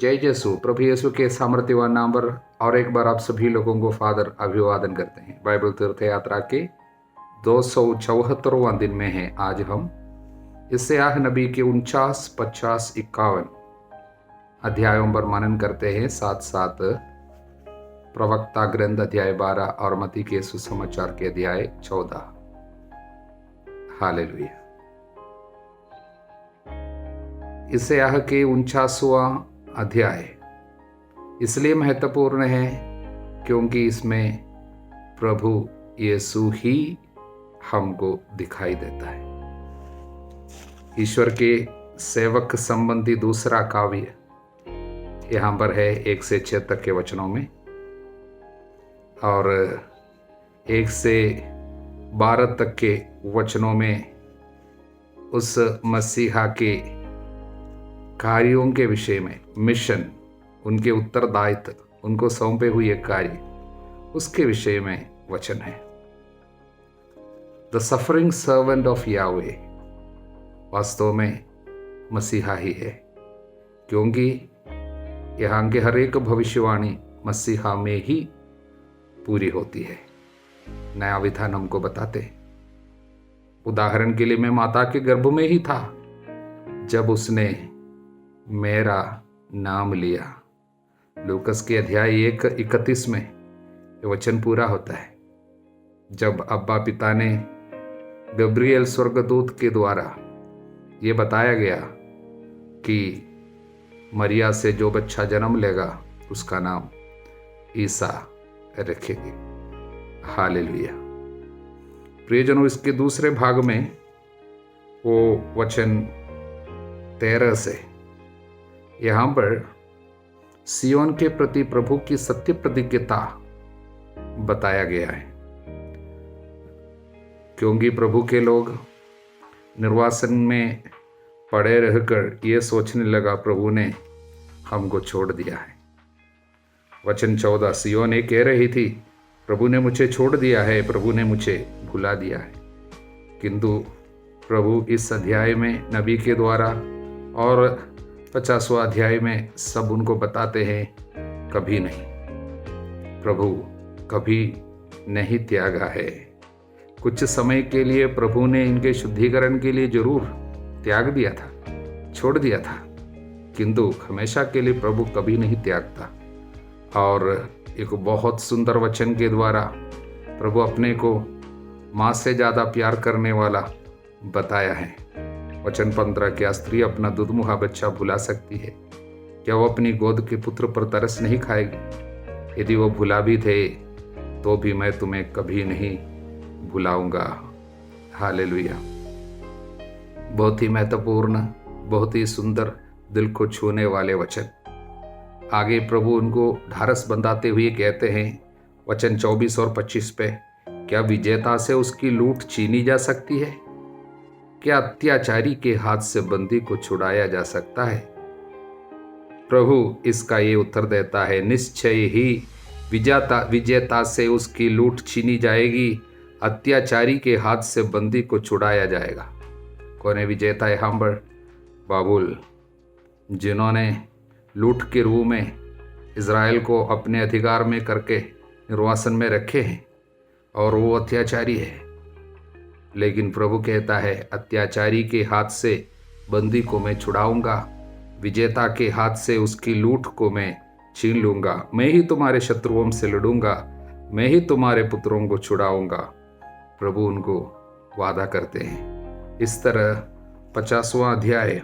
जय यीशु। प्रभु यीशु के सामर्थ्यवान नाम पर और एक बार आप सभी लोगों को फादर अभिवादन करते हैं। बाइबल तीर्थ यात्रा के 274वां दिन में हैं आज हम। यशायाह नबी के 49, 50, 51 अध्यायों पर मनन करते हैं, साथ साथ प्रवक्ता ग्रंथ अध्याय 12 और मत्ती के सुसमाचार के अध्याय 14। हालेलुया। यशायाह के 49वां अध्याय इसलिए महत्वपूर्ण है क्योंकि इसमें प्रभु यीशु ही हमको दिखाई देता है। ईश्वर के सेवक संबंधी दूसरा काव्य यहाँ पर है 1 से 6 तक के वचनों में, और 1 से 12 तक के वचनों में उस मसीहा के कार्यों के विषय में, मिशन, उनके उत्तरदायित्व, उनको सौंपे हुए कार्य, उसके विषय में वचन है। द सफरिंग सर्वेंट ऑफ यावे वास्तव में मसीहा ही है, क्योंकि यहाँ के हर एक भविष्यवाणी मसीहा में ही पूरी होती है। नया विधान हमको बताते। उदाहरण के लिए, मैं माता के गर्भ में ही था जब उसने मेरा नाम लिया। लूकस के अध्याय 1:31 में ये वचन पूरा होता है, जब अब्बा पिता ने गब्रिएल स्वर्गदूत के द्वारा ये बताया गया कि मरिया से जो बच्चा जन्म लेगा उसका नाम ईसा रखेंगे। हालेलुया। प्रियजनों, इसके दूसरे भाग में वो वचन 13 से यहाँ पर सियोन के प्रति प्रभु की सत्य प्रतिज्ञता बताया गया है, क्योंकि प्रभु के लोग निर्वासन में पड़े रहकर ये सोचने लगा प्रभु ने हमको छोड़ दिया है। वचन 14, सियोन ये कह रही थी प्रभु ने मुझे छोड़ दिया है, प्रभु ने मुझे भुला दिया है। किंतु प्रभु इस अध्याय में नबी के द्वारा और 50वां अध्याय में सब उनको बताते हैं, कभी नहीं, प्रभु कभी नहीं त्यागा है। कुछ समय के लिए प्रभु ने इनके शुद्धिकरण के लिए जरूर त्याग दिया था, छोड़ दिया था, किंतु हमेशा के लिए प्रभु कभी नहीं त्यागता। और एक बहुत सुंदर वचन के द्वारा प्रभु अपने को माँ से ज़्यादा प्यार करने वाला बताया है। वचन 15, क्या स्त्री अपना दुधमुहा बच्चा भुला सकती है? क्या वो अपनी गोद के पुत्र पर तरस नहीं खाएगी? यदि वो भुला भी थे तो भी मैं तुम्हें कभी नहीं भुलाऊंगा। हालेलुया। बहुत ही महत्वपूर्ण, बहुत ही सुंदर, दिल को छूने वाले वचन। आगे प्रभु उनको ढारस बंधाते हुए कहते हैं वचन 24 और 25 पे, क्या विजेता से उसकी लूट छीनी जा सकती है? क्या अत्याचारी के हाथ से बंदी को छुड़ाया जा सकता है? प्रभु इसका ये उत्तर देता है, निश्चय ही विजेता से उसकी लूट छीनी जाएगी, अत्याचारी के हाथ से बंदी को छुड़ाया जाएगा। कौन है विजेता? यहाँ पर बाबुल, जिन्होंने लूट के रूप में इज़राइल को अपने अधिकार में करके निर्वासन में रखे हैं, और वो अत्याचारी है। लेकिन प्रभु कहता है, अत्याचारी के हाथ से बंदी को मैं छुड़ाऊंगा, विजेता के हाथ से उसकी लूट को मैं छीन लूंगा। मैं ही तुम्हारे शत्रुओं से लड़ूंगा, मैं ही तुम्हारे पुत्रों को छुड़ाऊंगा। प्रभु उनको वादा करते हैं। इस तरह 50वां अध्याय,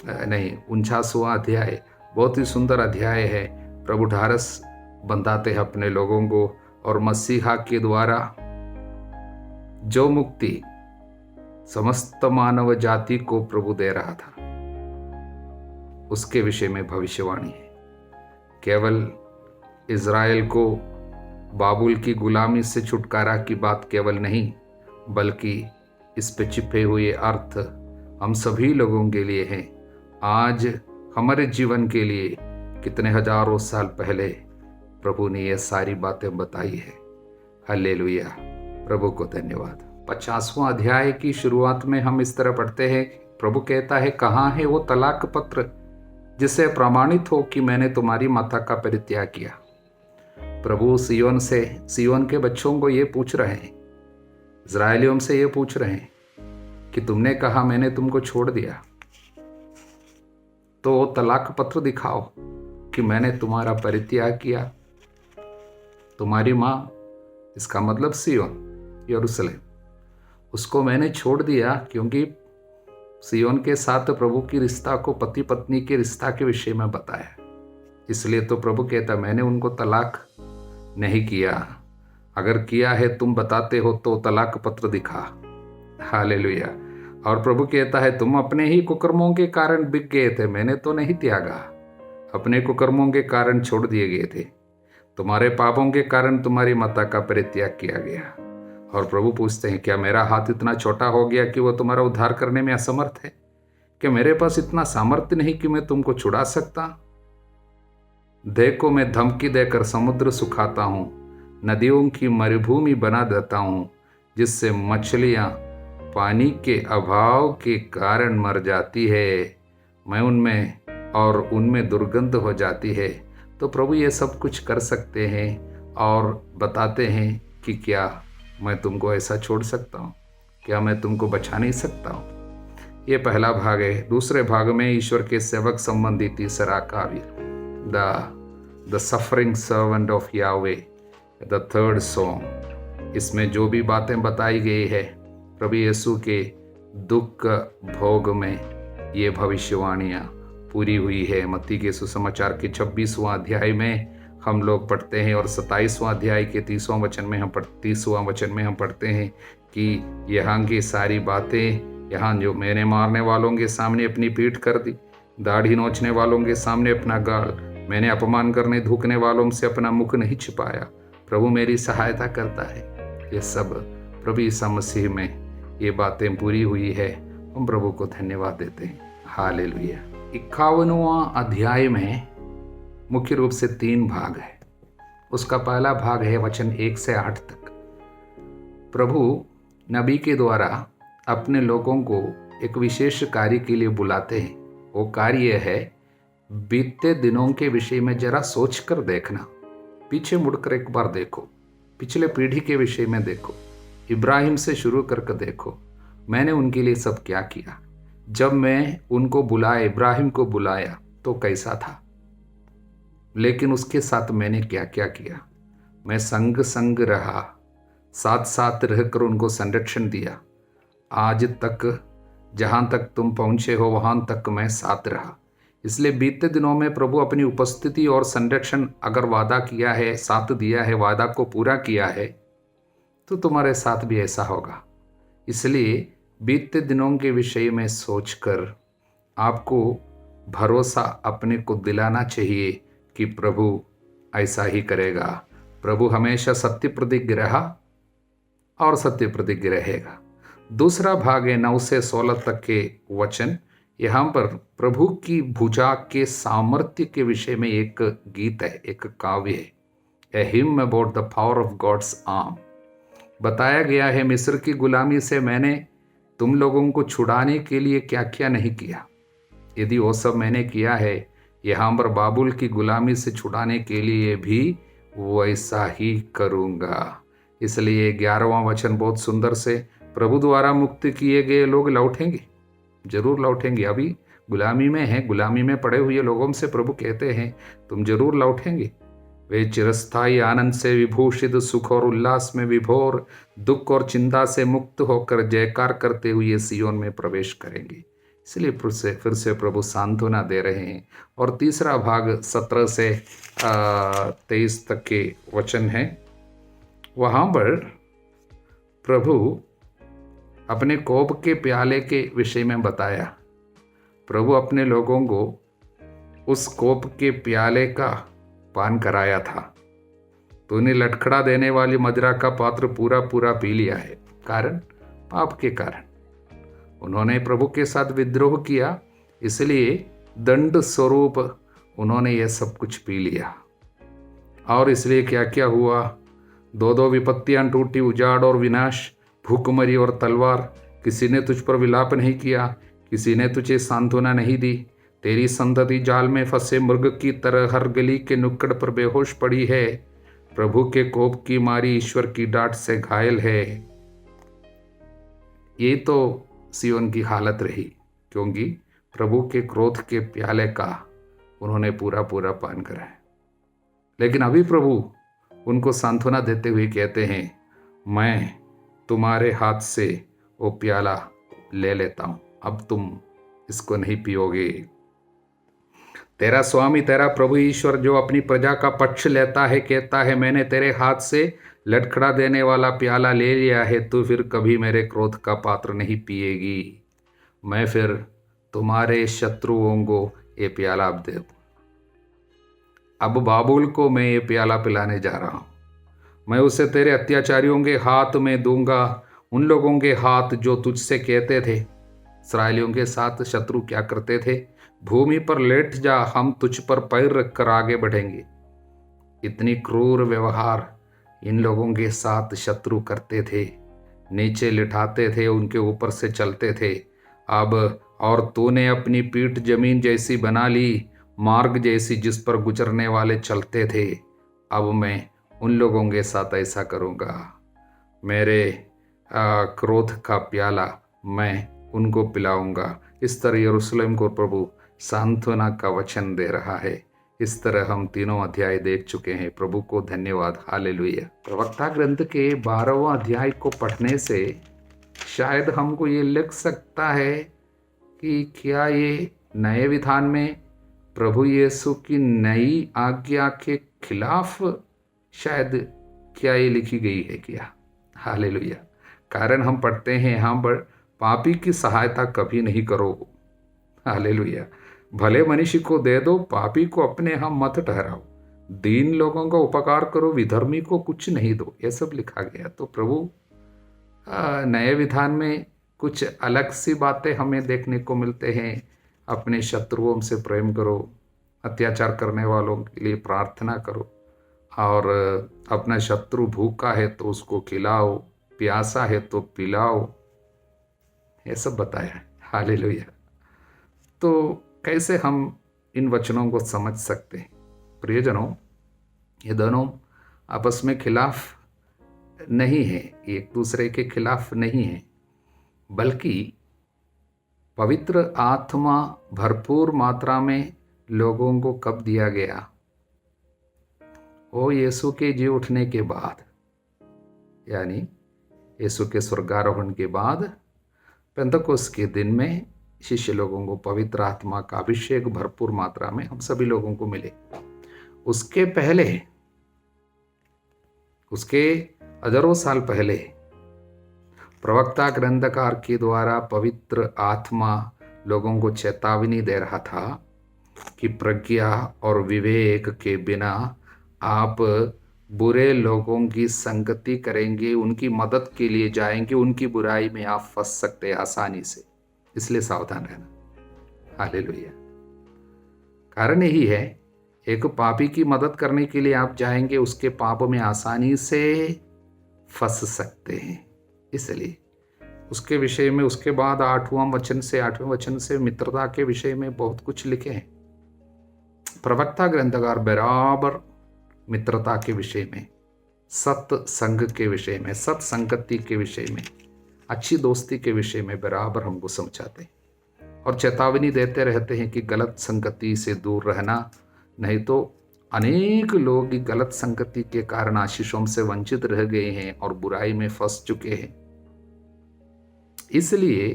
नहीं 49वां अध्याय बहुत ही सुंदर अध्याय है। प्रभु ढारस बंधाते हैं अपने लोगों को, और मसीहा के द्वारा जो मुक्ति समस्त मानव जाति को प्रभु दे रहा था, उसके विषय में भविष्यवाणी है। केवल इज़राइल को बाबुल की गुलामी से छुटकारा की बात केवल नहीं, बल्कि इस पे छिपे हुए अर्थ हम सभी लोगों के लिए हैं। आज हमारे जीवन के लिए कितने हजारों साल पहले प्रभु ने ये सारी बातें बताई है। हालेलुया। प्रभु को धन्यवाद। 50वां अध्याय की शुरुआत में हम इस तरह पढ़ते हैं, प्रभु कहता है, कहाँ है वो तलाक पत्र जिससे प्रमाणित हो कि मैंने तुम्हारी माता का परित्याग किया। प्रभु सियोन के बच्चों को ये पूछ रहे हैं, इज़राइलियों से ये पूछ रहे हैं कि तुमने कहा मैंने तुमको छोड़ दिया, तो तलाक पत्र दिखाओ कि मैंने तुम्हारा परित्याग किया। तुम्हारी माँ, इसका मतलब सियोन, यरूशलेम, उसको मैंने छोड़ दिया क्योंकि सियोन के साथ प्रभु की रिश्ता को पति पत्नी के रिश्ता के विषय में बताया। इसलिए तो प्रभु कहता मैंने उनको तलाक नहीं किया, अगर किया है तुम बताते हो तो तलाक पत्र दिखा। हालेलुया। और प्रभु कहता है तुम अपने ही कुकर्मों के कारण बिक गए थे, मैंने तो नहीं त्यागा, अपने कुकर्मों के कारण छोड़ दिए गए थे, तुम्हारे पापों के कारण तुम्हारी माता का परित्याग किया गया। और प्रभु पूछते हैं क्या मेरा हाथ इतना छोटा हो गया कि वो तुम्हारा उद्धार करने में असमर्थ है? क्या मेरे पास इतना सामर्थ्य नहीं कि मैं तुमको छुड़ा सकता? देखो मैं धमकी देकर समुद्र सुखाता हूँ, नदियों की मरुभूमि बना देता हूँ, जिससे मछलियाँ पानी के अभाव के कारण मर जाती है, मैं उनमें और उनमें दुर्गंध हो जाती है। तो प्रभु ये सब कुछ कर सकते हैं और बताते हैं कि क्या मैं तुमको ऐसा छोड़ सकता हूँ? क्या मैं तुमको बचा नहीं सकता हूँ? ये पहला भाग है। दूसरे भाग में ईश्वर के सेवक संबंधी तीसरा काव्य, द सफरिंग सर्वेंट ऑफ यावे, द थर्ड सॉन्ग। इसमें जो भी बातें बताई गई है प्रभु यीशु के दुख भोग में, ये भविष्यवाणियाँ पूरी हुई है। मत्ती के सुसमाचार के 26वां अध्याय में हम लोग पढ़ते हैं और 27वां अध्याय के 30वां वचन में हम पढ़ते हैं कि यहाँ की सारी बातें, यहाँ जो मेरे मारने वालों के सामने अपनी पीठ कर दी, दाढ़ी नोचने वालों के सामने अपना गाल, मैंने अपमान करने धुकने वालों से अपना मुख नहीं छिपाया, प्रभु मेरी सहायता करता है। ये सब प्रभु ईसा मसीह में ये बातें पूरी हुई है। हम प्रभु को धन्यवाद देते हैं। हालेलुया। 51वां अध्याय में मुख्य रूप से 3 भाग है। उसका पहला भाग है वचन 1 से 8 तक। प्रभु नबी के द्वारा अपने लोगों को एक विशेष कार्य के लिए बुलाते हैं। वो कार्य है बीते दिनों के विषय में जरा सोच कर देखना, पीछे मुड़कर एक बार देखो, पिछले पीढ़ी के विषय में देखो, इब्राहिम से शुरू करके देखो, मैंने उनके लिए सब क्या किया। जब मैं उनको बुलाया, इब्राहिम को बुलाया तो कैसा था, लेकिन उसके साथ मैंने क्या क्या किया। मैं संग संग रहा, साथ साथ रहकर उनको संरक्षण दिया। आज तक जहाँ तक तुम पहुँचे हो वहाँ तक मैं साथ रहा। इसलिए बीते दिनों में प्रभु अपनी उपस्थिति और संरक्षण अगर वादा किया है, साथ दिया है, वादा को पूरा किया है, तो तुम्हारे साथ भी ऐसा होगा। इसलिए बीते दिनों के विषय में सोचकर आपको भरोसा अपने को दिलाना चाहिए कि प्रभु ऐसा ही करेगा। प्रभु हमेशा सत्य प्रतिज्ञ रहा और सत्य प्रतिज्ञ रहेगा। दूसरा भाग है 9 से 16 तक के वचन। यहाँ पर प्रभु की भुजा के सामर्थ्य के विषय में एक गीत है, एक काव्य है, a hymn about the power of god's arm. बताया गया है मिस्र की गुलामी से मैंने तुम लोगों को छुड़ाने के लिए क्या क्या नहीं किया। यदि वो सब मैंने किया है, यहाँ पर बाबुल की गुलामी से छुड़ाने के लिए भी वैसा ही करूँगा। इसलिए 11वां वचन बहुत सुंदर से, प्रभु द्वारा मुक्त किए गए लोग लौटेंगे, जरूर लौटेंगे। अभी गुलामी में हैं, गुलामी में पड़े हुए लोगों से प्रभु कहते हैं तुम जरूर लौटेंगे। वे चिरस्थायी आनंद से विभूषित, सुख और उल्लास में विभोर, दुख और चिंता से मुक्त होकर जयकार करते हुए सियोन में प्रवेश करेंगे। इसलिए फिर से प्रभु सांत्वना दे रहे हैं। और तीसरा भाग 17 से 23 तक के वचन हैं। वहाँ पर प्रभु अपने कोप के प्याले के विषय में बताया। प्रभु अपने लोगों को उस कोप के प्याले का पान कराया था। तूने लटखड़ा देने वाली मदिरा का पात्र पूरा पूरा पी लिया है, कारण पाप के कारण उन्होंने प्रभु के साथ विद्रोह किया, इसलिए दंड स्वरूप उन्होंने यह सब कुछ पी लिया। और इसलिए क्या क्या हुआ, 2 विपत्तियां टूटी, उजाड़ और विनाश, भूखमरी और तलवार। किसी ने तुझ पर विलाप नहीं किया, किसी ने तुझे सांत्वना नहीं दी। तेरी संतति जाल में फंसे मृग की तरह हर गली के नुक्कड़ पर बेहोश पड़ी है। प्रभु के कोप की मारी ईश्वर की डांट से घायल है। ये तो सियोन की हालत रही, क्योंकि प्रभु के क्रोध के प्याले का उन्होंने पूरा पूरा पान करा है। लेकिन अभी प्रभु उनको सांत्वना देते हुए कहते हैं, मैं तुम्हारे हाथ से वो प्याला ले लेता हूं, अब तुम इसको नहीं पियोगे। तेरा स्वामी, तेरा प्रभु ईश्वर जो अपनी प्रजा का पक्ष लेता है, कहता है, मैंने तेरे हाथ से लटखड़ा देने वाला प्याला ले लिया है, तू फिर कभी मेरे क्रोध का पात्र नहीं पिएगी। मैं फिर तुम्हारे शत्रुओं को ये प्याला अब दे, अब बाबुल को मैं ये प्याला पिलाने जा रहा हूँ। मैं उसे तेरे अत्याचारियों के हाथ में दूंगा, उन लोगों के हाथ जो तुझसे कहते थे। इस्राएलियों के साथ शत्रु क्या करते थे? भूमि पर लेट जा, हम तुझ पर पैर रखकर आगे बढ़ेंगे। इतनी क्रूर व्यवहार इन लोगों के साथ शत्रु करते थे, नीचे लिटाते थे, उनके ऊपर से चलते थे। अब और तूने अपनी पीठ जमीन जैसी बना ली, मार्ग जैसी जिस पर गुजरने वाले चलते थे। अब मैं उन लोगों के साथ ऐसा करूँगा। मेरे क्रोध का प्याला मैं उनको पिलाऊंगा। इस तरह यरूशलेम को प्रभु सांत्वना का वचन दे रहा है। इस तरह हम तीनों अध्याय देख चुके हैं। प्रभु को धन्यवाद, हालेलुया। प्रवक्ता ग्रंथ के 12वां अध्याय को पढ़ने से शायद हमको ये लग सकता है कि क्या ये नए विधान में प्रभु यीशु की नई आज्ञा के खिलाफ शायद क्या ये लिखी गई है क्या? हालेलुया। कारण हम पढ़ते हैं, हाँ, पापी की सहायता कभी नहीं करो। हालेलुया। भले मनुष्य को दे दो, पापी को अपने यहाँ मत ठहराओ। दीन लोगों का उपकार करो, विधर्मी को कुछ नहीं दो। ये सब लिखा गया। तो प्रभु नए विधान में कुछ अलग सी बातें हमें देखने को मिलते हैं। अपने शत्रुओं से प्रेम करो, अत्याचार करने वालों के लिए प्रार्थना करो, और अपना शत्रु भूखा है तो उसको खिलाओ, प्यासा है तो पिलाओ। ये सब बताया है। हालेलुया। तो कैसे हम इन वचनों को समझ सकते हैं? प्रियजनों, ये दोनों आपस में खिलाफ नहीं है, एक दूसरे के खिलाफ नहीं है, बल्कि पवित्र आत्मा भरपूर मात्रा में लोगों को कब दिया गया? वो यीशु के जी उठने के बाद, यानी यीशु के स्वर्गारोहण के बाद पेंतकोस्त के दिन में शिष्य लोगों को पवित्र आत्मा का अभिषेक भरपूर मात्रा में हम सभी लोगों को मिले। उसके पहले, उसके हजारों साल पहले प्रवक्ता ग्रंथकार के द्वारा पवित्र आत्मा लोगों को चेतावनी दे रहा था कि प्रज्ञा और विवेक के बिना आप बुरे लोगों की संगति करेंगे, उनकी मदद के लिए जाएंगे, उनकी बुराई में आप फंस सकते हैं आसानी से। इसलिए सावधान रहना। हालेलुया। कारण यही है, एक पापी की मदद करने के लिए आप जाएंगे, उसके पाप में आसानी से फंस सकते हैं। इसलिए उसके विषय में उसके बाद 8वें वचन से मित्रता के विषय में बहुत कुछ लिखे हैं। प्रवक्ता ग्रंथकार बराबर मित्रता के विषय में, सत्संग के विषय में, सत्संगति के विषय में, अच्छी दोस्ती के विषय में बराबर हमको समझाते हैं और चेतावनी देते रहते हैं कि गलत संगति से दूर रहना, नहीं तो अनेक लोग गलत संगति के कारण आशीषों से वंचित रह गए हैं और बुराई में फंस चुके हैं। इसलिए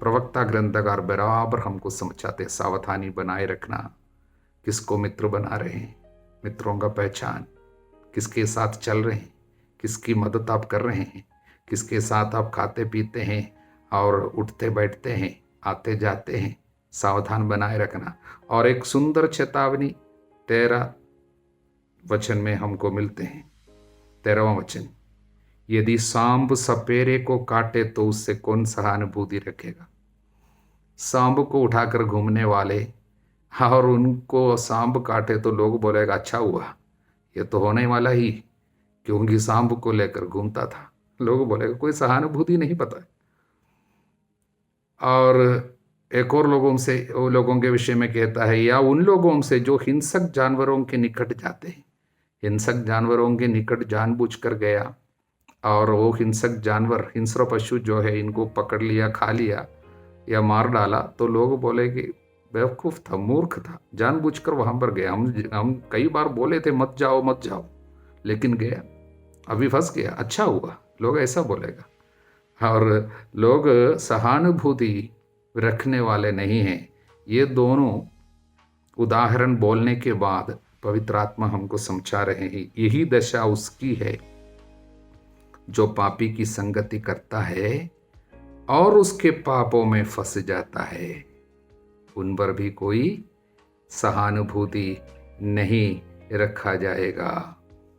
प्रवक्ता ग्रंथकार बराबर हमको समझाते, सावधानी बनाए रखना, किसको मित्र बना रहे हैं, मित्रों का पहचान, किसके साथ चल रहे हैं, किसकी मदद आप कर रहे हैं, किसके साथ आप खाते पीते हैं और उठते बैठते हैं, आते जाते हैं, सावधान बनाए रखना। और एक सुंदर चेतावनी 13 वचन में हमको मिलते हैं। 13वां वचन, यदि सांप सपेरे को काटे तो उससे कौन सहानुभूति रखेगा? सांप को उठाकर घूमने वाले और उनको सांप काटे तो लोग बोलेगा अच्छा हुआ, ये तो होने वाला ही, क्योंकि सांप को लेकर घूमता था। लोग बोलेगा कोई सहानुभूति नहीं पता। और एक और लोगों के विषय में कहता है, या उन लोगों से जो हिंसक जानवरों के निकट जाते हैं। हिंसक जानवरों के निकट जानबूझकर गया और वो हिंसक जानवर, हिंस्र पशु जो है, इनको पकड़ लिया, खा लिया या मार डाला, तो लोग बोले कि बेवकूफ़ था, मूर्ख था, जानबूझकर वहाँ पर गया। हम कई बार बोले थे मत जाओ मत जाओ, लेकिन गया, अभी फंस गया, अच्छा हुआ, लोग ऐसा बोलेगा। और लोग सहानुभूति रखने वाले नहीं हैं। ये दोनों उदाहरण बोलने के बाद पवित्र आत्मा हमको समझा रहे हैं, यही दशा उसकी है जो पापी की संगति करता है और उसके पापों में फंस जाता है। उन पर भी कोई सहानुभूति नहीं रखा जाएगा,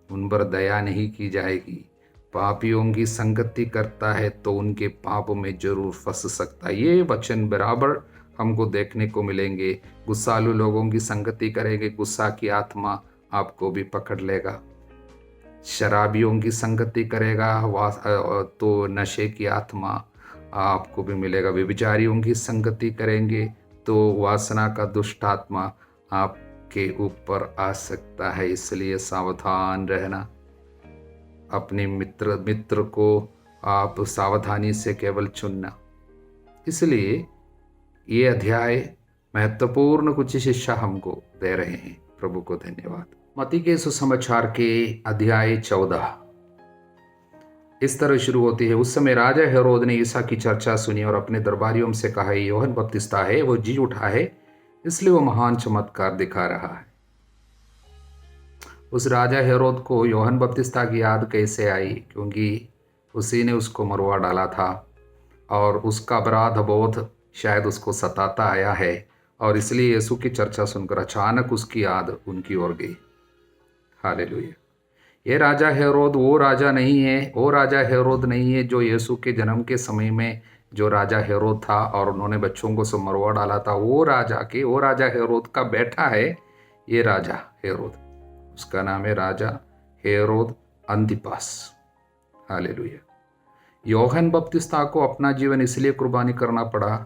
उन पर दया नहीं की जाएगी। पापियों की संगति करता है तो उनके पाप में जरूर फंस सकता है। ये वचन बराबर हमको देखने को मिलेंगे। गुस्सालू लोगों की संगति करेंगे, गुस्सा की आत्मा आपको भी पकड़ लेगा। शराबियों की संगति करेगा तो नशे की आत्मा आपको भी मिलेगा। व्यभिचारियों की संगति करेंगे तो वासना का दुष्ट आत्मा आपके ऊपर आ सकता है। इसलिए सावधान रहना। अपने मित्र को आप सावधानी से केवल चुनना। इसलिए ये अध्याय महत्वपूर्ण कुछ शिक्षा हमको दे रहे हैं। प्रभु को धन्यवाद। मत्ती के सुसमाचार के अध्याय 14 इस तरह शुरू होती है। उस समय राजा हेरोद ने ईसा की चर्चा सुनी और अपने दरबारियों से कहा, यूहन्ना बपतिस्ता है, वो जी उठा है, इसलिए वो महान चमत्कार दिखा रहा है। उस राजा हेरोद को यूहन्ना बपतिस्ता की याद कैसे आई? क्योंकि उसी ने उसको मरवा डाला था और उसका अपराध बोध शायद उसको सताता आया है, और इसलिए यीशु की चर्चा सुनकर अचानक उसकी याद उनकी ओर गई। हालेलुया। ये राजा हेरोद वो राजा नहीं है, वो राजा हेरोद नहीं है जो यीशु के जन्म के समय में जो राजा हेरोद था और उन्होंने बच्चों को सब मरवा डाला था। वो राजा हेरोद का बेटा है ये राजा हेरोद। उसका नाम है राजा हेरोद अंतिपास। हालेलुया। यूहन्ना बपतिस्ता को अपना जीवन इसलिए कुर्बानी करना पड़ा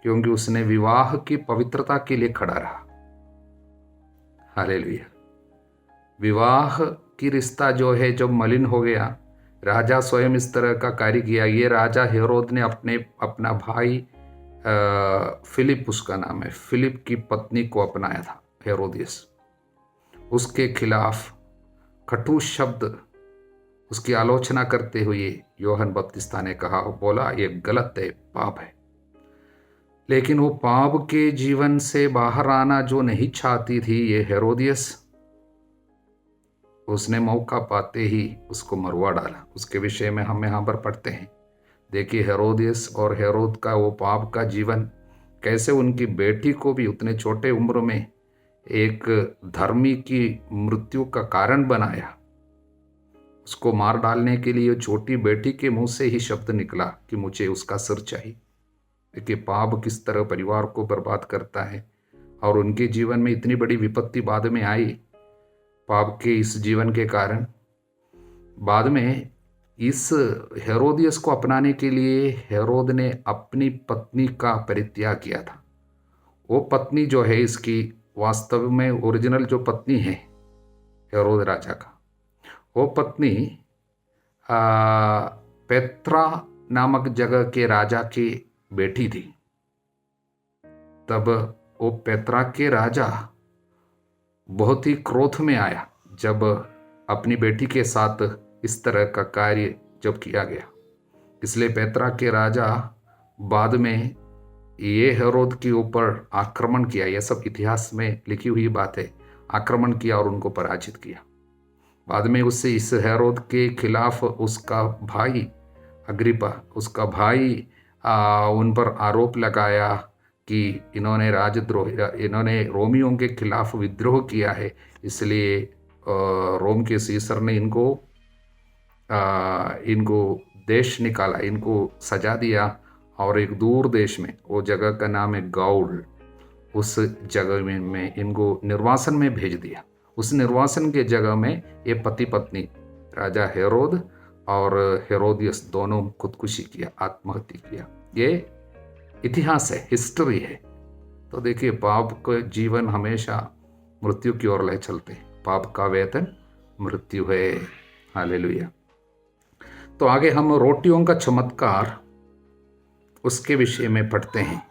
क्योंकि उसने विवाह की पवित्रता के लिए खड़ा रहा। हालेलुया। विवाह की रिश्ता जो है जब मलिन हो गया, राजा स्वयं इस तरह का कार्य किया। ये राजा हेरोद ने अपना भाई फिलिप, उसका नाम है, फिलिप की पत्नी को अपनाया था, हेरोदियस। उसके खिलाफ कटु शब्द उसकी आलोचना करते हुए यूहन्ना बपतिस्ता ने कहा, बोला ये गलत है, पाप है। लेकिन वो पाप के जीवन से बाहर आना जो नहीं चाहती थी ये हेरोदियस, उसने मौका पाते ही उसको मरवा डाला। उसके विषय में हम यहाँ पर पढ़ते हैं। देखिए हेरोदियस और हेरोद का वो पाप का जीवन कैसे उनकी बेटी को भी उतने छोटे उम्र में एक धर्मी की मृत्यु का कारण बनाया। उसको मार डालने के लिए छोटी बेटी के मुंह से ही शब्द निकला कि मुझे उसका सिर चाहिए। देखिए पाप किस तरह परिवार को बर्बाद करता है, और उनके जीवन में इतनी बड़ी विपत्ति बाद में आई पाप के इस जीवन के कारण। बाद में इस हेरोदियस को अपनाने के लिए हेरोद ने अपनी पत्नी का परित्याग किया था। वो पत्नी जो है इसकी वास्तव में ओरिजिनल जो पत्नी है हेरोद राजा का, वो पत्नी पेत्रा नामक जगह के राजा की बेटी थी। तब वो पेत्रा के राजा बहुत ही क्रोध में आया जब अपनी बेटी के साथ इस तरह का कार्य जब किया गया। इसलिए पेत्रा के राजा बाद में ये हेरोद के ऊपर आक्रमण किया। यह सब इतिहास में लिखी हुई बात है। आक्रमण किया और उनको पराजित किया। बाद में उससे इस हेरोद के खिलाफ उसका भाई अग्रिपा, उसका भाई उन पर आरोप लगाया कि इन्होंने रोमियों के खिलाफ विद्रोह किया है, इसलिए रोम के सीसर ने इनको देश निकाला, इनको सजा दिया और एक दूर देश में, वो जगह का नाम है गाउल, उस जगह में इनको निर्वासन में भेज दिया। उस निर्वासन के जगह में ये पति पत्नी राजा हेरोद और हेरोदियस दोनों खुदकुशी किया, आत्महत्या किया। ये इतिहास है, हिस्ट्री है। तो देखिए, पाप का जीवन हमेशा मृत्यु की ओर ले चलते हैं। पाप का वेतन मृत्यु है। हालेलुया। तो आगे हम रोटियों का चमत्कार उसके विषय में पढ़ते हैं।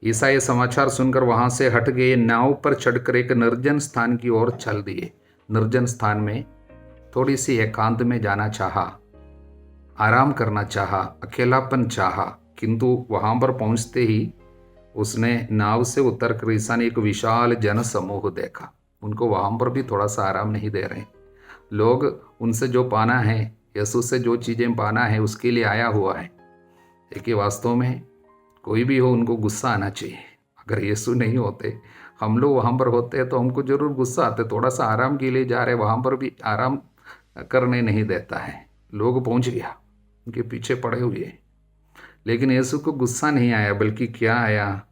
ईसा ये समाचार सुनकर वहां से हट गए, नाव पर चढ़कर एक निर्जन स्थान की ओर चल दिए। निर्जन स्थान में थोड़ी सी एकांत में जाना चाहा, आराम करना चाहा, अकेलापन चाहा, किंतु वहां पर पहुंचते ही उसने नाव से उतरकर ईसा ने एक विशाल जन समूह देखा। उनको वहां पर भी थोड़ा सा आराम नहीं दे रहे। लोग उनसे जो पाना है, यीशु से जो चीजें पाना है, उसके लिए आया हुआ है। देखिए, वास्तव में कोई भी हो, उनको गुस्सा आना चाहिए। अगर यीशु नहीं होते, हम लोग वहाँ पर होते तो हमको जरूर गुस्सा आते। थोड़ा सा आराम के लिए जा रहे, वहाँ पर भी आराम करने नहीं देता है। लोग पहुँच गया, उनके पीछे पड़े हुए, लेकिन यीशु को गुस्सा नहीं आया, बल्कि क्या आया,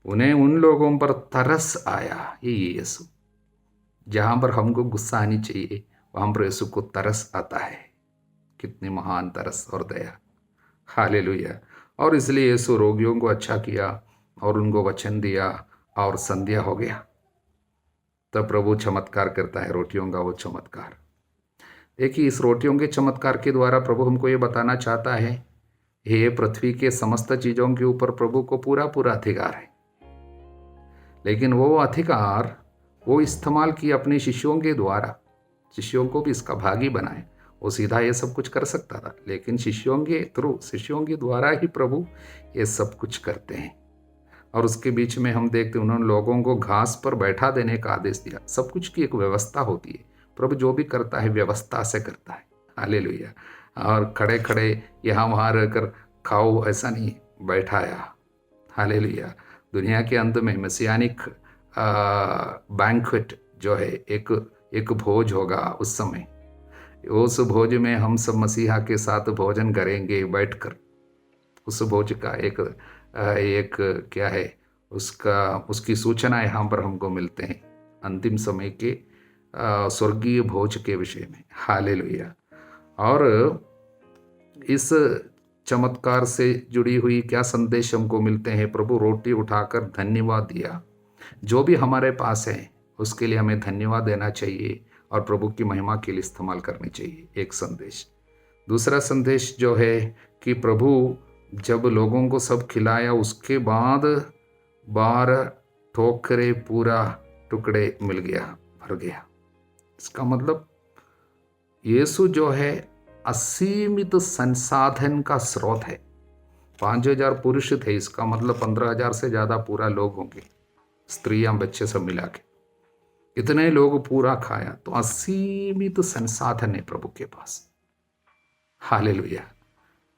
उन्हें उन लोगों पर तरस आया। ये यीशु, जहाँ पर हमको गुस्सा आनी चाहिए, वहाँ पर यीशु को तरस आता है। कितनी महान तरस और दया। हालेलुया। और इसलिए यीशु रोगियों को अच्छा किया और उनको वचन दिया, और संध्या हो गया। तब प्रभु चमत्कार करता है, रोटियों का वो चमत्कार। देखिए, इस रोटियों के चमत्कार के द्वारा प्रभु हमको ये बताना चाहता है, ये पृथ्वी के समस्त चीजों के ऊपर प्रभु को पूरा पूरा अधिकार है। लेकिन वो अधिकार वो इस्तेमाल किया अपने शिष्यों के द्वारा। शिष्यों को भी इसका भागी बनाए। वो सीधा ये सब कुछ कर सकता था, लेकिन शिष्यों के थ्रू, शिष्यों के द्वारा ही प्रभु ये सब कुछ करते हैं। और उसके बीच में हम देखते हैं, उन्होंने लोगों को घास पर बैठा देने का आदेश दिया। सब कुछ की एक व्यवस्था होती है। प्रभु जो भी करता है व्यवस्था से करता है। हालेलुया। और खड़े खड़े यहाँ वहाँ रहकर खाओ, ऐसा नहीं बैठाया। हालेलुया। दुनिया के अंत में मसीहानिक बैंक्वेट जो है, एक भोज होगा उस समय। उस भोज में हम सब मसीहा के साथ भोजन करेंगे बैठकर। उस भोज का एक क्या है, उसकी सूचना यहाँ पर हमको मिलते हैं, अंतिम समय के स्वर्गीय भोज के विषय में। हालेलुया। और इस चमत्कार से जुड़ी हुई क्या संदेश हमको मिलते हैं? प्रभु रोटी उठाकर धन्यवाद दिया। जो भी हमारे पास है उसके लिए हमें धन्यवाद देना चाहिए और प्रभु की महिमा के लिए इस्तेमाल करनी चाहिए। एक संदेश। दूसरा संदेश जो है कि प्रभु जब लोगों को सब खिलाया, उसके बाद 12 ठोकरे पूरा टुकड़े मिल गया, भर गया। इसका मतलब यीशु जो है असीमित संसाधन का स्रोत है। 5000 पुरुष थे, इसका मतलब 15000 से ज़्यादा पूरा लोग होंगे, स्त्रियां बच्चे सब मिला के। इतने लोग पूरा खाया, तो असीमित संसाधन है प्रभु के पास। हालेलुया।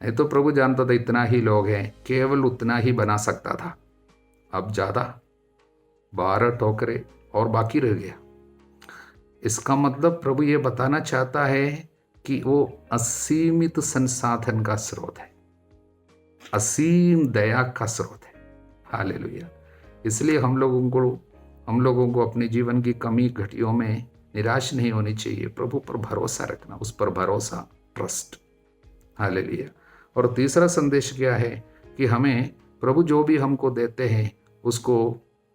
नहीं तो प्रभु जानता था इतना ही लोग हैं, केवल उतना ही बना सकता था। अब ज़्यादा 12 टोकरे और बाकी रह गया। इसका मतलब प्रभु ये बताना चाहता है कि वो असीमित संसाधन का स्रोत है, असीम दया का स्रोत है। हालेलुया। इसलिए हम लोगों को अपने जीवन की कमी घटियों में निराश नहीं होनी चाहिए। प्रभु पर भरोसा रखना, उस पर भरोसा, ट्रस्ट। हालेलुया। और तीसरा संदेश क्या है कि हमें प्रभु जो भी हमको देते हैं उसको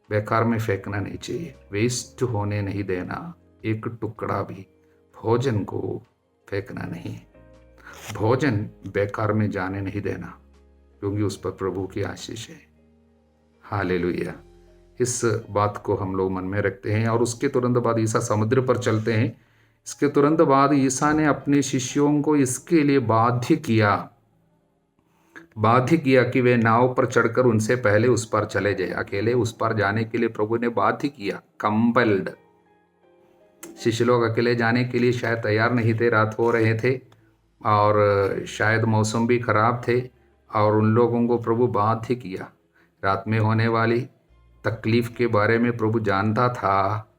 बेकार में फेंकना नहीं चाहिए, वेस्ट होने नहीं देना। एक टुकड़ा भी भोजन को फेंकना नहीं, भोजन बेकार में जाने नहीं देना, क्योंकि उस पर प्रभु की आशीष है। हालेलुया। इस बात को हम लोग मन में रखते हैं। और उसके तुरंत बाद ईसा समुद्र पर चलते हैं। इसके तुरंत बाद ईसा ने अपने शिष्यों को इसके लिए बाध्य किया कि वे नाव पर चढ़कर उनसे पहले उस पार चले जाए। अकेले उस पार जाने के लिए प्रभु ने बाध्य किया, कंपल्ड। शिष्य लोग अकेले जाने के लिए शायद तैयार नहीं थे, रात हो रहे थे और शायद मौसम भी खराब थे, और उन लोगों को प्रभु बाध्य किया। रात में होने वाली तकलीफ के बारे में प्रभु जानता था,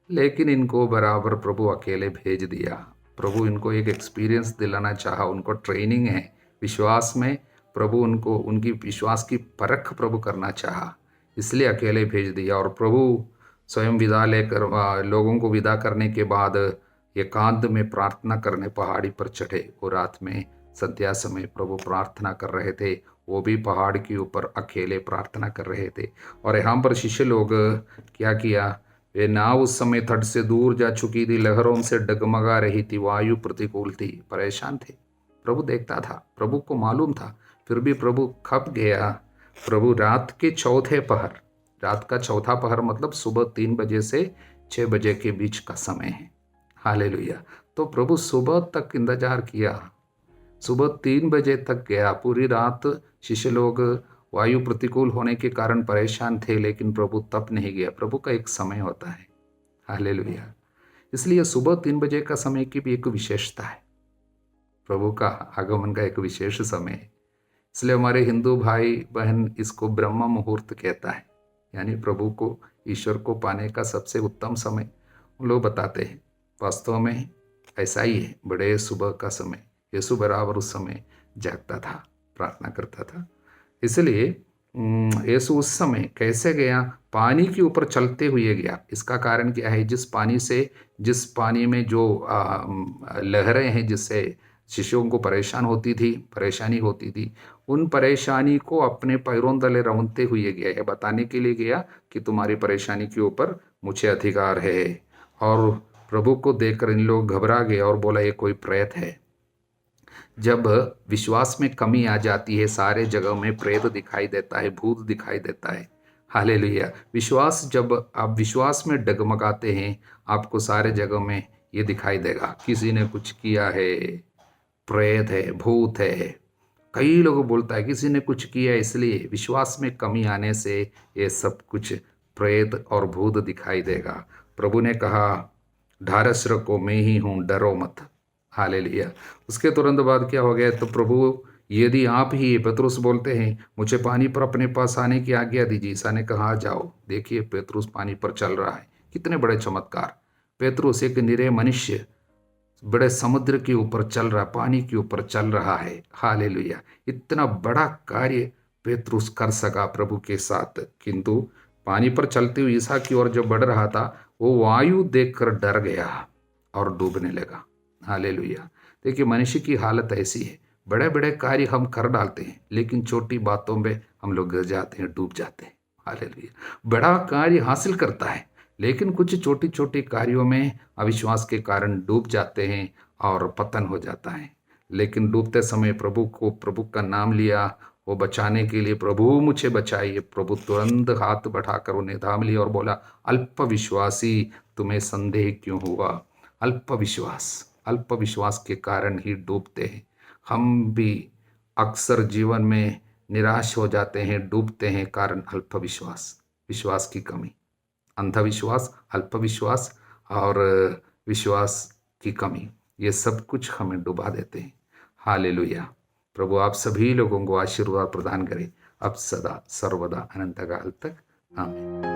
लेकिन इनको बराबर प्रभु अकेले भेज दिया। प्रभु इनको एक एक्सपीरियंस दिलाना चाहा, उनको ट्रेनिंग है विश्वास में। प्रभु उनको उनकी विश्वास की परख प्रभु करना चाहा, इसलिए अकेले भेज दिया। और प्रभु स्वयं विदा लेकर लोगों को विदा करने के बाद एकांत में प्रार्थना करने पहाड़ी पर चढ़े। वो रात में संध्या समय प्रभु प्रार्थना कर रहे थे, वो भी पहाड़ के ऊपर अकेले प्रार्थना कर रहे थे। और यहाँ पर शिष्य लोग क्या किया, वे नाव उस समय तट से दूर जा चुकी थी, लहरों से डगमगा रही थी, वायु प्रतिकूल थी, परेशान थे। प्रभु देखता था, प्रभु को मालूम था, फिर भी प्रभु खप गया। प्रभु रात के चौथे पहर, रात का चौथा पहर मतलब सुबह 3 बजे से 6 बजे के बीच का समय है। हालेलुया। तो प्रभु सुबह तक इंतजार किया, सुबह 3 बजे तक गया। पूरी रात शिष्य लोग वायु प्रतिकूल होने के कारण परेशान थे, लेकिन प्रभु तब नहीं गया। प्रभु का एक समय होता है। हालेलुया। इसलिए सुबह 3 बजे का समय की भी एक विशेषता है, प्रभु का आगमन का एक विशेष समय है। इसलिए हमारे हिंदू भाई बहन इसको ब्रह्म मुहूर्त कहता है, यानी प्रभु को, ईश्वर को पाने का सबसे उत्तम समय उन लोग बताते हैं। वास्तव में ऐसा ही है, बड़े सुबह का समय। यीशु बराबर उस समय जागता था, प्रार्थना करता था। इसलिए यीशु उस समय कैसे गया, पानी के ऊपर चलते हुए गया। इसका कारण क्या है, जिस पानी में जो लहरें हैं, जिससे शिष्यों को परेशानी होती थी, उन परेशानी को अपने पैरों तले रौंदते हुए गया है, बताने के लिए गया कि तुम्हारी परेशानी के ऊपर मुझे अधिकार है। और प्रभु को देखकर इन लोग घबरा गए और बोला ये कोई प्रेत है। जब विश्वास में कमी आ जाती है, सारे जगह में प्रेत दिखाई देता है, भूत दिखाई देता है। हालेलुया। जब आप विश्वास में डगमगाते हैं, आपको सारे जगह में ये दिखाई देगा, किसी ने कुछ किया है, प्रेत है, भूत है। कई लोग बोलता है किसी ने कुछ किया, इसलिए विश्वास में कमी आने से ये सब कुछ प्रेत और भूत दिखाई देगा। प्रभु ने कहा ढारस रखो, मैं ही हूँ, डरो मत। हालेलुया। उसके तुरंत बाद क्या हो गया, तो प्रभु यदि आप ही, पतरुस बोलते हैं मुझे पानी पर अपने पास आने की आज्ञा दीजिए। ईसा ने कहा जाओ। देखिए पेतरुस पानी पर चल रहा है, कितने बड़े चमत्कार। पेतरुस एक निरे मनुष्य बड़े समुद्र के ऊपर चल रहा, पानी के ऊपर चल रहा है। हालेलुया। इतना बड़ा कार्य पेतरुस कर सका प्रभु के साथ। किंतु पानी पर चलते हुए ईसा की ओर जो बढ़ रहा था, वो वायु देखकर डर गया और डूबने लगा। हालेलुया। देखिए मनुष्य की हालत ऐसी है, बड़े बड़े कार्य हम कर डालते हैं, लेकिन छोटी बातों में हम लोग गिर जाते हैं, डूब जाते हैं। हालेलुया। बड़ा कार्य हासिल करता है, लेकिन कुछ छोटी छोटी कार्यों में अविश्वास के कारण डूब जाते हैं और पतन हो जाता है। लेकिन डूबते समय प्रभु का नाम लिया, वो बचाने के लिए, प्रभु मुझे बचाइए। प्रभु तुरंत हाथ बढ़ाकर उन्हें थाम लिया और बोला अल्प विश्वासी, तुम्हें संदेह क्यों हुआ। अल्प विश्वास के कारण ही डूबते हैं। हम भी अक्सर जीवन में निराश हो जाते हैं, डूबते हैं, कारण अल्प विश्वास की कमी। अंधविश्वास, अल्पविश्वास और विश्वास की कमी, ये सब कुछ हमें डुबा देते हैं। हालेलुया। प्रभु आप सभी लोगों को आशीर्वाद प्रदान करे, अब सदा सर्वदा अनंत काल तक। आमीन।